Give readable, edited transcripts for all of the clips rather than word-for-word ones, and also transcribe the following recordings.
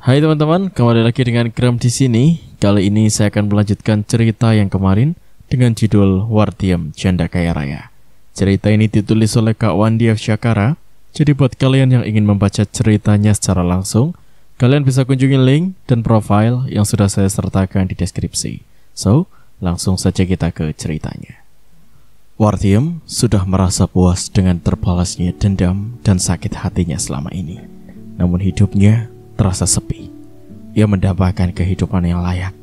Hai teman-teman, kembali lagi dengan Kram di sini. Kali ini saya akan melanjutkan cerita yang kemarin dengan judul Wartiem Janda Kaya Raya. Cerita ini ditulis oleh Kak Wandi F. Syakara. Jadi buat kalian yang ingin membaca ceritanya secara langsung, kalian bisa kunjungi link dan profile yang sudah saya sertakan di deskripsi. So, langsung saja kita ke ceritanya. Wartiem sudah merasa puas dengan terbalasnya dendam dan sakit hatinya selama ini. Namun hidupnya terasa sepi. Ia mendambakan kehidupan yang layak,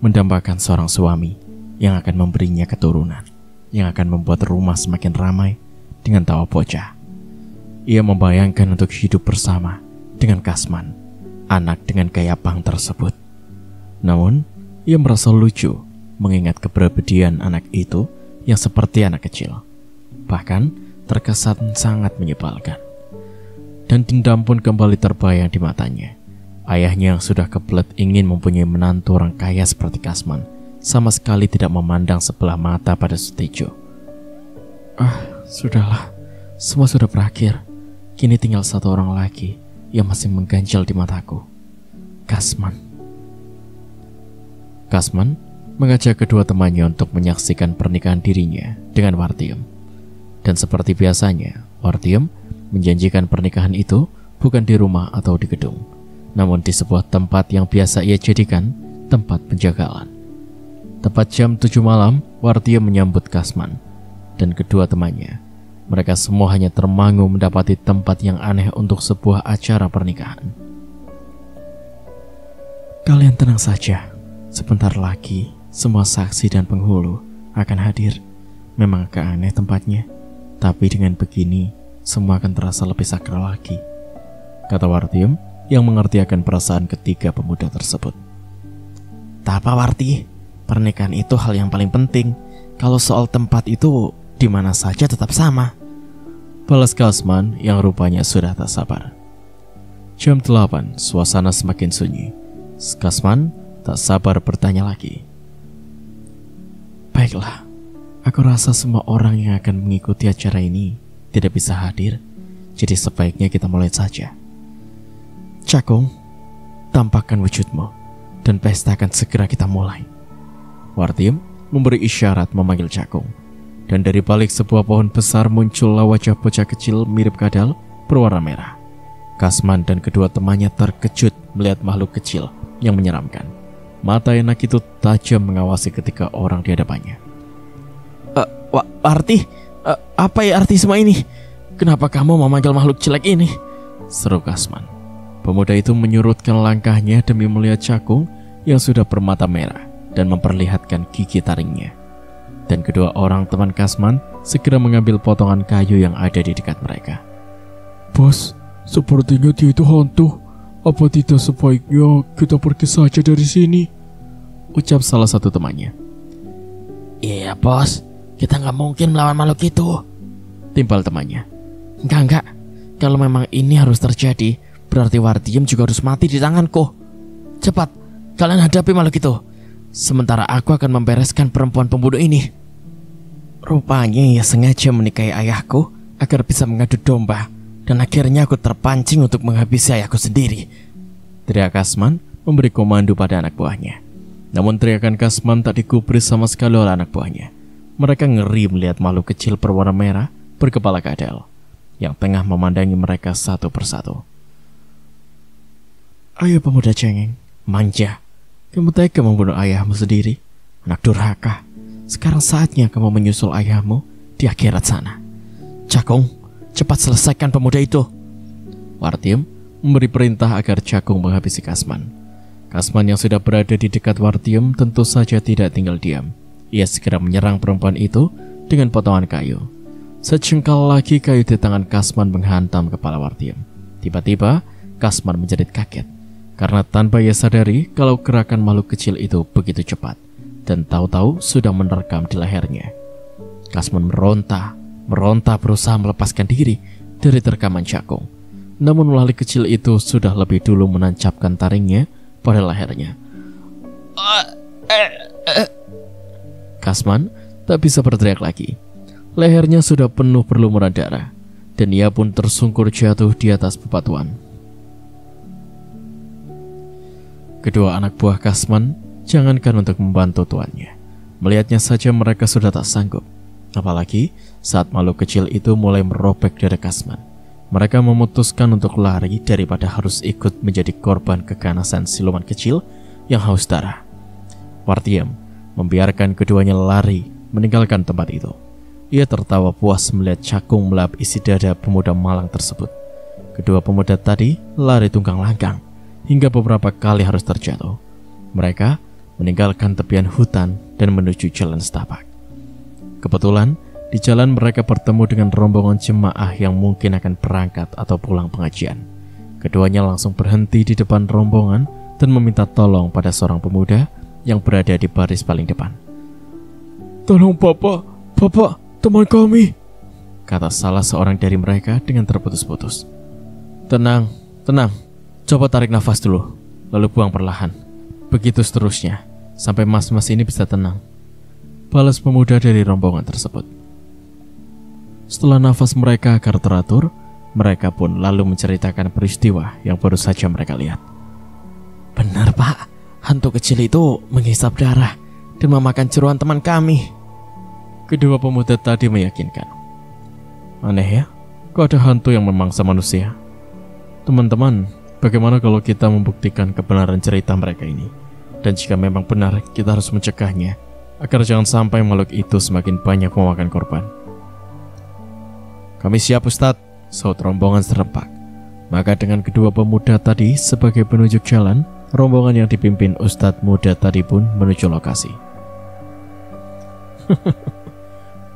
mendambakan seorang suami yang akan memberinya keturunan, yang akan membuat rumah semakin ramai dengan tawa bocah. Ia membayangkan untuk hidup bersama dengan Kasman, anak dengan gaya pang tersebut. Namun, ia merasa lucu mengingat kepribadian anak itu yang seperti anak kecil, bahkan terkesan sangat menyebalkan. Dan dendam pun kembali terbayang di matanya. Ayahnya yang sudah kebelet ingin mempunyai menantu orang kaya seperti Kasman sama sekali tidak memandang sebelah mata pada Sutejo. Sudahlah, semua sudah berakhir. Kini tinggal satu orang lagi yang masih mengganjal di mataku, Kasman. Kasman mengajak kedua temannya untuk menyaksikan pernikahan dirinya dengan Wartiem. Dan seperti biasanya, Wartiem menjanjikan pernikahan itu bukan di rumah atau di gedung, namun di sebuah tempat yang biasa ia jadikan tempat penjagalan. Tepat jam 7 malam, Wartiem menyambut Kasman dan kedua temannya. Mereka semua hanya termangu mendapati tempat yang aneh untuk sebuah acara pernikahan. Kalian tenang saja, sebentar lagi semua saksi dan penghulu akan hadir. Memang agak aneh tempatnya, tapi dengan begini semua akan terasa lebih sakral lagi, kata Wartiem yang mengerti akan perasaan ketiga pemuda tersebut. Tak apa Warti, pernikahan itu hal yang paling penting. Kalau soal tempat itu di mana saja tetap sama, balas Kasman yang rupanya sudah tak sabar. Jam 8, suasana semakin sunyi. Kasman tak sabar bertanya lagi. Baiklah, aku rasa semua orang yang akan mengikuti acara ini tidak bisa hadir, jadi sebaiknya kita mulai saja. Cakung, tampakkan wujudmu, dan pesta akan segera kita mulai. Wartiem memberi isyarat memanggil Cakung, dan dari balik sebuah pohon besar muncullah wajah bocah kecil mirip kadal berwarna merah. Kasman dan kedua temannya terkejut melihat makhluk kecil yang menyeramkan. Mata enak itu tajam mengawasi ketika orang di hadapannya. Warti, apa ya arti semua ini? Kenapa kamu memanggil makhluk jelek ini? Seru Kasman. Pemuda itu menyurutkan langkahnya demi melihat Cakung yang sudah bermata merah dan memperlihatkan gigi taringnya. Dan kedua orang teman Kasman segera mengambil potongan kayu yang ada di dekat mereka. Bos, sepertinya dia itu hantu. Apa tidak sebaiknya kita pergi saja dari sini? Ucap salah satu temannya. Iya bos, kita nggak mungkin melawan makhluk itu, timpal temannya. Enggak, kalau memang ini harus terjadi, berarti Wartiem juga harus mati di tanganku. Cepat, kalian hadapi makhluk itu, sementara aku akan membereskan perempuan pembunuh ini. Rupanya ia sengaja menikahi ayahku agar bisa mengadu domba, dan akhirnya aku terpancing untuk menghabisi ayahku sendiri, teriak Kasman memberi komando pada anak buahnya. Namun teriakan Kasman tak digubris sama sekali oleh anak buahnya. Mereka ngeri melihat makhluk kecil berwarna merah berkepala kadal yang tengah memandangi mereka satu persatu. Ayo pemuda cengeng, manja, kamu tega membunuh ayahmu sendiri, anak durhaka. Sekarang saatnya kamu menyusul ayahmu di akhirat sana. Cakung, cepat selesaikan pemuda itu. Wartiem memberi perintah agar Cakung menghabisi Kasman. Kasman yang sudah berada di dekat Wartiem tentu saja tidak tinggal diam. Ia segera menyerang perempuan itu dengan potongan kayu. Sejengkal lagi kayu di tangan Kasman menghantam kepala Wartiem. Tiba-tiba Kasman menjerit kaget karena tanpa ia sadari kalau gerakan makhluk kecil itu begitu cepat dan tahu-tahu sudah menerkam di lehernya. Kasman meronta berusaha melepaskan diri dari terkaman Cakung. Namun makhluk kecil itu sudah lebih dulu menancapkan taringnya pada lehernya. Kasman tak bisa berteriak lagi. Lehernya sudah penuh berlumuran darah, dan ia pun tersungkur jatuh di atas bebatuan. Kedua anak buah Kasman jangankan untuk membantu tuannya, melihatnya saja mereka sudah tak sanggup. Apalagi saat makhluk kecil itu mulai merobek dada Kasman, mereka memutuskan untuk lari daripada harus ikut menjadi korban keganasan siluman kecil yang haus darah. Wartiem membiarkan keduanya lari meninggalkan tempat itu. Ia tertawa puas melihat cakung melap isi dada pemuda malang tersebut. Kedua pemuda tadi lari tunggang langgang hingga beberapa kali harus terjatuh. Mereka meninggalkan tepian hutan dan menuju jalan setapak. Kebetulan di jalan mereka bertemu dengan rombongan jemaah yang mungkin akan berangkat atau pulang pengajian. Keduanya langsung berhenti di depan rombongan dan meminta tolong pada seorang pemuda yang berada di baris paling depan. "Tolong Bapak, teman kami," kata salah seorang dari mereka dengan terputus-putus. Tenang, coba tarik nafas dulu, lalu buang perlahan. Begitu seterusnya, sampai mas-mas ini bisa tenang," balas pemuda dari rombongan tersebut. Setelah nafas mereka agar teratur, mereka pun lalu menceritakan peristiwa yang baru saja mereka lihat. "Benar Pak, hantu kecil itu menghisap darah dan memakan jeroan teman kami." Kedua pemuda tadi meyakinkan. "Aneh ya, kok ada hantu yang memangsa manusia? Teman-teman, bagaimana kalau kita membuktikan kebenaran cerita mereka ini? Dan jika memang benar, kita harus mencegahnya, agar jangan sampai makhluk itu semakin banyak memakan korban." "Kami siap Ustadz," saut rombongan serempak. Maka dengan kedua pemuda tadi sebagai penunjuk jalan, rombongan yang dipimpin Ustadz muda tadi pun menuju lokasi.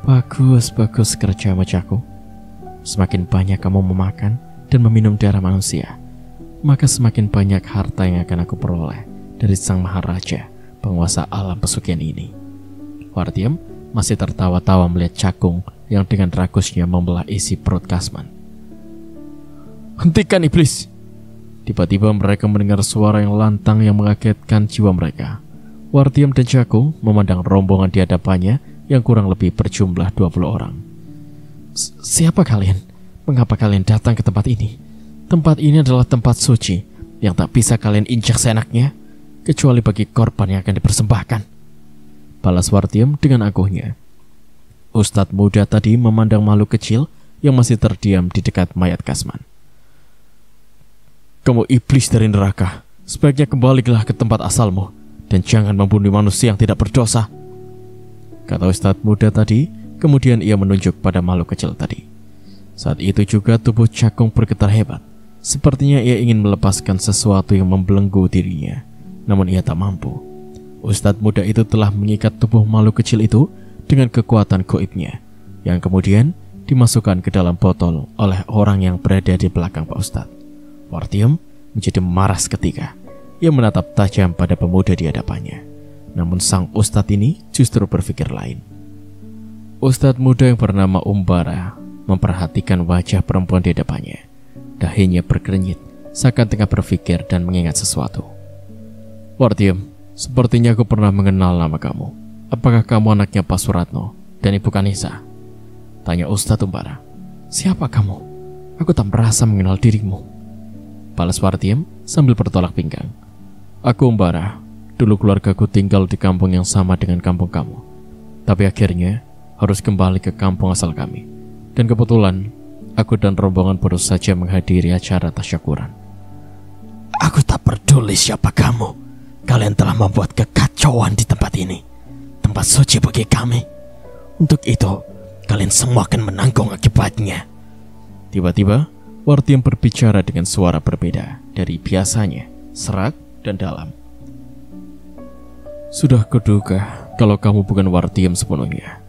Bagus kerja macaku. Semakin banyak kamu memakan dan meminum darah manusia, maka semakin banyak harta yang akan aku peroleh dari sang maharaja, penguasa alam pesugihan ini. Wartiem masih tertawa-tawa melihat cakung yang dengan ragusnya membelah isi perut Kasman. "Hentikan iblis!" Tiba-tiba mereka mendengar suara yang lantang yang mengagetkan jiwa mereka. Wartiem dan cakung memandang rombongan di hadapannya yang kurang lebih berjumlah 20 orang. "Siapa kalian? Mengapa kalian datang ke tempat ini? Tempat ini adalah tempat suci yang tak bisa kalian injak seenaknya, kecuali bagi korban yang akan dipersembahkan," balas Wartiem dengan angkuhnya. Ustadz muda tadi memandang makhluk kecil yang masih terdiam di dekat mayat Kasman. "Kamu iblis dari neraka, sebaiknya kembalilah ke tempat asalmu dan jangan membunuh manusia yang tidak berdosa," kata Ustadz muda tadi. Kemudian ia menunjuk pada makhluk kecil tadi. Saat itu juga tubuh cakung bergetar hebat. Sepertinya ia ingin melepaskan sesuatu yang membelenggu dirinya, namun ia tak mampu. Ustadz muda itu telah mengikat tubuh makhluk kecil itu dengan kekuatan goibnya, yang kemudian dimasukkan ke dalam botol oleh orang yang berada di belakang Pak Ustadz. Wartiem menjadi marah seketika. Ia menatap tajam pada pemuda di hadapannya. Namun sang Ustadz ini justru berpikir lain. Ustadz muda yang bernama Umbara memperhatikan wajah perempuan di hadapannya. Dahinya berkerenyit, seakan tengah berpikir dan mengingat sesuatu. "Wartiem, sepertinya aku pernah mengenal nama kamu. Apakah kamu anaknya Pak Suratno dan Ibu Kanisa?" tanya Ustadz Umbara. "Siapa kamu? Aku tak merasa mengenal dirimu," balas Wartiem sambil bertolak pinggang. "Aku Umbara. Dulu keluargaku tinggal di kampung yang sama dengan kampung kamu. Tapi akhirnya harus kembali ke kampung asal kami. Dan kebetulan aku dan rombongan baru saja menghadiri acara tasyakuran." "Aku tak peduli siapa kamu. Kalian telah membuat kekacauan di tempat ini. Tempat suci bagi kami. Untuk itu, kalian semua akan menanggung akibatnya." Tiba-tiba, Wartiem berbicara dengan suara berbeda dari biasanya, serak dan dalam. "Sudah kuduga kalau kamu bukan Wartiem sepenuhnya.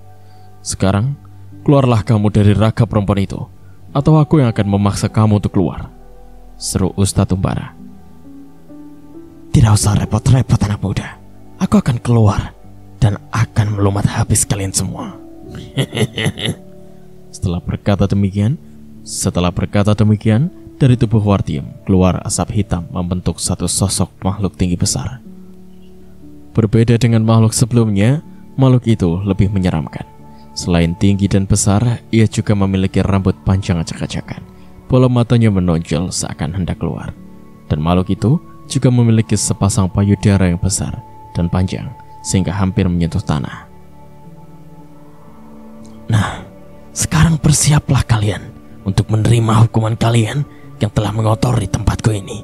Sekarang, keluarlah kamu dari raga perempuan itu, atau aku yang akan memaksa kamu untuk keluar," seru Ustadz Umbara. "Tidak usah repot-repot anak muda. Aku akan keluar dan akan melumat habis kalian semua." Setelah berkata demikian, dari tubuh Wartiem keluar asap hitam membentuk satu sosok makhluk tinggi besar. Berbeda dengan makhluk sebelumnya, makhluk itu lebih menyeramkan. Selain tinggi dan besar, ia juga memiliki rambut panjang acak-acakan. Bola matanya menonjol seakan hendak keluar. Dan makhluk itu juga memiliki sepasang payudara yang besar dan panjang sehingga hampir menyentuh tanah. Nah, sekarang bersiaplah kalian untuk menerima hukuman kalian yang telah mengotori tempatku ini.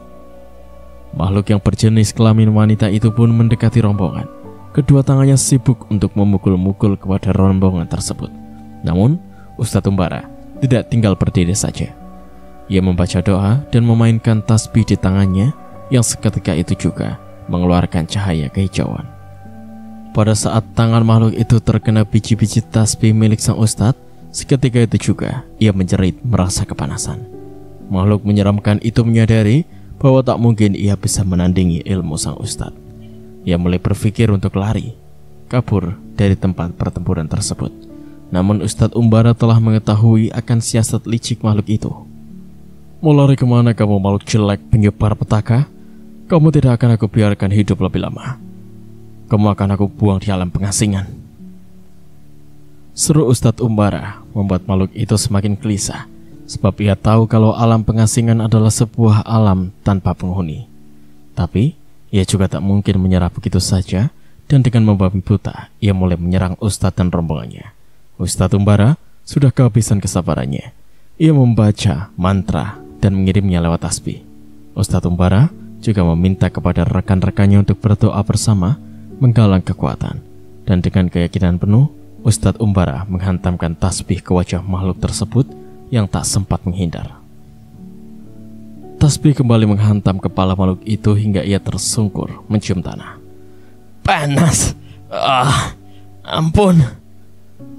Makhluk yang berjenis kelamin wanita itu pun mendekati rombongan. Kedua tangannya sibuk untuk memukul-mukul kepada rombongan tersebut. Namun, Ustadz Umbara tidak tinggal berdiri saja. Ia membaca doa dan memainkan tasbih di tangannya yang seketika itu juga mengeluarkan cahaya kehijauan. Pada saat tangan makhluk itu terkena biji-biji tasbih milik sang Ustadz, seketika itu juga ia menjerit merasa kepanasan. Makhluk menyeramkan itu menyadari bahwa tak mungkin ia bisa menandingi ilmu sang Ustadz. Ia mulai berpikir untuk lari, kabur dari tempat pertempuran tersebut. Namun Ustadz Umbara telah mengetahui akan siasat licik makhluk itu. Mau lari kemana kamu makhluk jelek penyebar petaka? Kamu tidak akan aku biarkan hidup lebih lama. Kamu akan aku buang di alam pengasingan. Seru Ustadz Umbara membuat makhluk itu semakin gelisah, sebab ia tahu kalau alam pengasingan adalah sebuah alam tanpa penghuni. Tapi ia juga tak mungkin menyerah begitu saja, dan dengan membabi buta ia mulai menyerang Ustadz dan rombongannya. Ustadz Umbara sudah kehabisan kesabarannya. Ia membaca mantra dan mengirimnya lewat tasbih. Ustadz Umbara juga meminta kepada rekan-rekannya untuk berdoa bersama, menggalang kekuatan. Dan dengan keyakinan penuh, Ustadz Umbara menghantamkan tasbih ke wajah makhluk tersebut yang tak sempat menghindar. Tasbih kembali menghantam kepala makhluk itu hingga ia tersungkur mencium tanah. Panas! Ampun!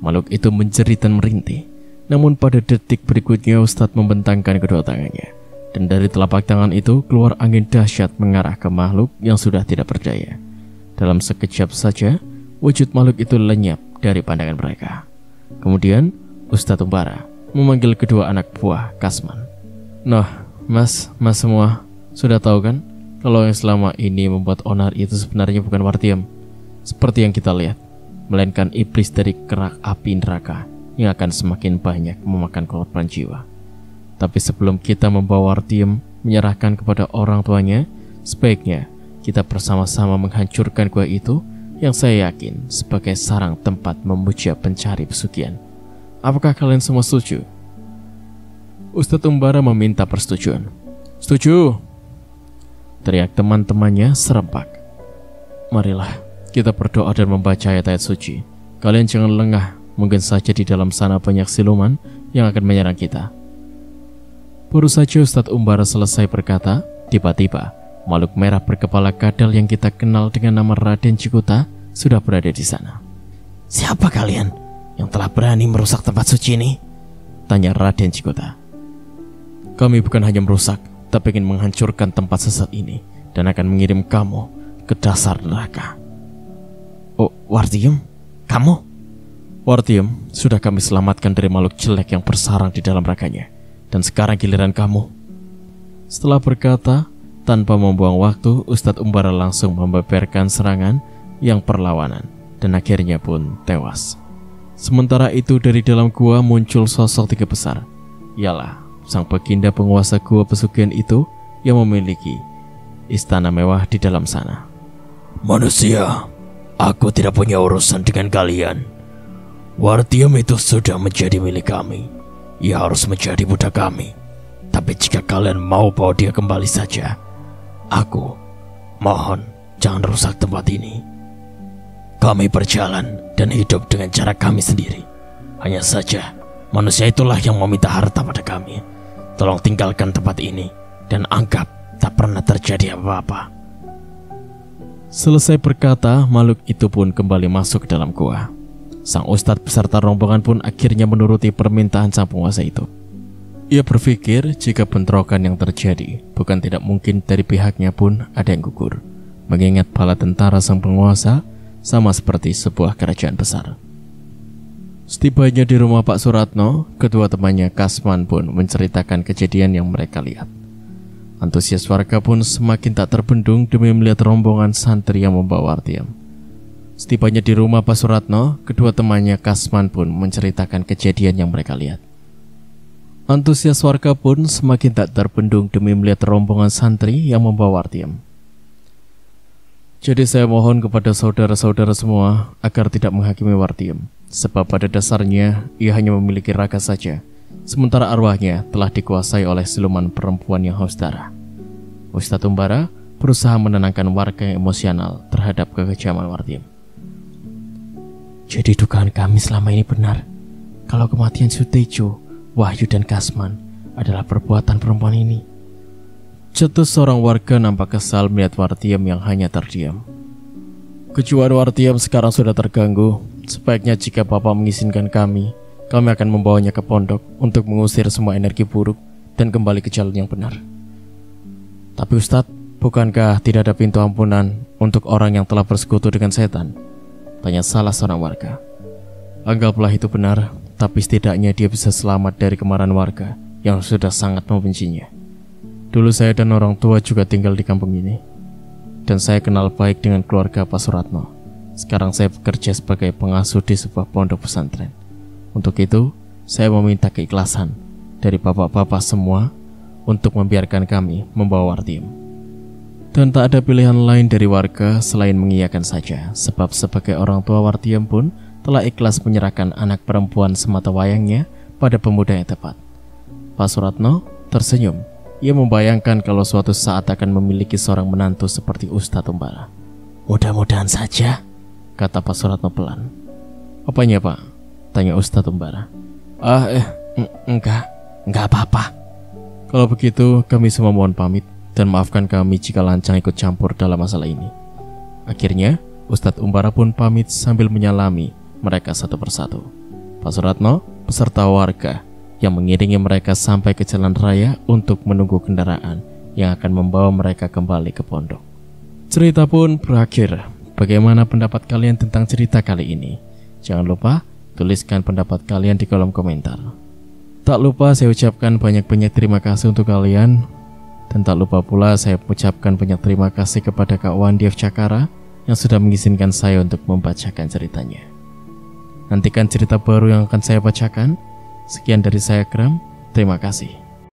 Makhluk itu menjerit dan merintih. Namun pada detik berikutnya Ustadz membentangkan kedua tangannya, dan dari telapak tangan itu keluar angin dahsyat mengarah ke makhluk yang sudah tidak berdaya. Dalam sekejap saja, wujud makhluk itu lenyap dari pandangan mereka. Kemudian Ustadz Umbara memanggil kedua anak buah Kasman. Nah, mas semua sudah tahu kan kalau yang selama ini membuat onar itu sebenarnya bukan Wartiem seperti yang kita lihat, melainkan iblis dari kerak api neraka yang akan semakin banyak memakan korban jiwa. Tapi sebelum kita membawa Wartiem menyerahkan kepada orang tuanya, sebaiknya kita bersama-sama menghancurkan gua itu yang saya yakin sebagai sarang tempat memuja pencari pesugihan. Apakah kalian semua setuju? Ustadz Umbara meminta persetujuan. Setuju! Teriak teman-temannya serempak. Marilah kita berdoa dan membaca ayat-ayat suci. Kalian jangan lengah, mungkin saja di dalam sana banyak siluman yang akan menyerang kita. Baru saja Ustadz Umbara selesai berkata, tiba-tiba makhluk merah berkepala kadal yang kita kenal dengan nama Raden Cikuta sudah berada di sana. Siapa kalian yang telah berani merusak tempat suci ini? Tanya Raden Cikuta. Kami bukan hanya merusak, tapi ingin menghancurkan tempat sesat ini dan akan mengirim kamu ke dasar neraka. Oh, Wartiem? Kamu? Wartiem sudah kami selamatkan dari makhluk jelek yang bersarang di dalam raganya, dan sekarang giliran kamu. Setelah berkata, tanpa membuang waktu, Ustadz Umbara langsung membeberkan serangan yang perlawanan dan akhirnya pun tewas. Sementara itu dari dalam gua muncul sosok tiga besar. Ialah sang baginda penguasa gua pesugihan itu yang memiliki istana mewah di dalam sana. Manusia, aku tidak punya urusan dengan kalian. Wartiem itu sudah menjadi milik kami. Ia harus menjadi budak kami. Tapi jika kalian mau bawa dia kembali saja, aku mohon jangan rusak tempat ini. Kami berjalan dan hidup dengan cara kami sendiri. Hanya saja manusia itulah yang meminta harta pada kami. Tolong tinggalkan tempat ini dan anggap tak pernah terjadi apa-apa. Selesai berkata, makhluk itu pun kembali masuk ke dalam gua. Sang ustadz beserta rombongan pun akhirnya menuruti permintaan sang penguasa itu. Ia berpikir jika bentrokan yang terjadi bukan tidak mungkin dari pihaknya pun ada yang gugur, mengingat bala tentara sang penguasa sama seperti sebuah kerajaan besar. Setibanya di rumah Pak Suratno, kedua temannya Kasman pun menceritakan kejadian yang mereka lihat. Antusias warga pun semakin tak terbendung demi melihat rombongan santri yang membawa Wartiem. Setibanya di rumah Pak Suratno, kedua temannya Kasman pun menceritakan kejadian yang mereka lihat. Antusias warga pun semakin tak terbendung demi melihat rombongan santri yang membawa Wartiem. Jadi saya mohon kepada saudara-saudara semua agar tidak menghakimi Wartiem, sebab pada dasarnya ia hanya memiliki raga saja, sementara arwahnya telah dikuasai oleh siluman perempuan yang haus darah. Ustadz Umbara berusaha menenangkan warga yang emosional terhadap kekejaman Wartiem. Jadi dugaan kami selama ini benar, kalau kematian Sutejo, Wahyu dan Kasman adalah perbuatan perempuan ini. Cetus seorang warga nampak kesal melihat Wartiem yang hanya terdiam. Kejiwaan Wartiem sekarang sudah terganggu. Sebaiknya jika Bapak mengizinkan kami akan membawanya ke pondok untuk mengusir semua energi buruk dan kembali ke jalan yang benar. Tapi Ustadz, bukankah tidak ada pintu ampunan untuk orang yang telah bersekutu dengan setan? Tanya salah seorang warga. Anggaplah itu benar, tapi setidaknya dia bisa selamat dari kemarahan warga yang sudah sangat membencinya. Dulu saya dan orang tua juga tinggal di kampung ini, dan saya kenal baik dengan keluarga Pak Suratno. Sekarang saya bekerja sebagai pengasuh di sebuah pondok pesantren. Untuk itu, saya meminta keikhlasan dari bapak-bapak semua untuk membiarkan kami membawa Wartiem. Dan tak ada pilihan lain dari warga selain mengiyakan saja, sebab sebagai orang tua Wartiem pun telah ikhlas menyerahkan anak perempuan semata wayangnya pada pemuda yang tepat. Pak Suratno tersenyum. Ia membayangkan kalau suatu saat akan memiliki seorang menantu seperti Ustadz Umbara. Mudah-mudahan saja, kata Pak Suratno pelan. Apanya Pak? Tanya Ustadz Umbara. Enggak apa-apa. Kalau begitu kami semua mohon pamit dan maafkan kami jika lancang ikut campur dalam masalah ini. Akhirnya Ustadz Umbara pun pamit sambil menyalami mereka satu persatu. Pak Suratno beserta warga yang mengiringi mereka sampai ke jalan raya untuk menunggu kendaraan yang akan membawa mereka kembali ke pondok. Cerita pun berakhir. Bagaimana pendapat kalian tentang cerita kali ini? Jangan lupa tuliskan pendapat kalian di kolom komentar. Tak lupa saya ucapkan banyak-banyak terima kasih untuk kalian. Dan tak lupa pula saya ucapkan banyak terima kasih kepada Kak Wandi F. Cakara yang sudah mengizinkan saya untuk membacakan ceritanya. Nantikan cerita baru yang akan saya bacakan. Sekian dari saya, Kram. Terima kasih.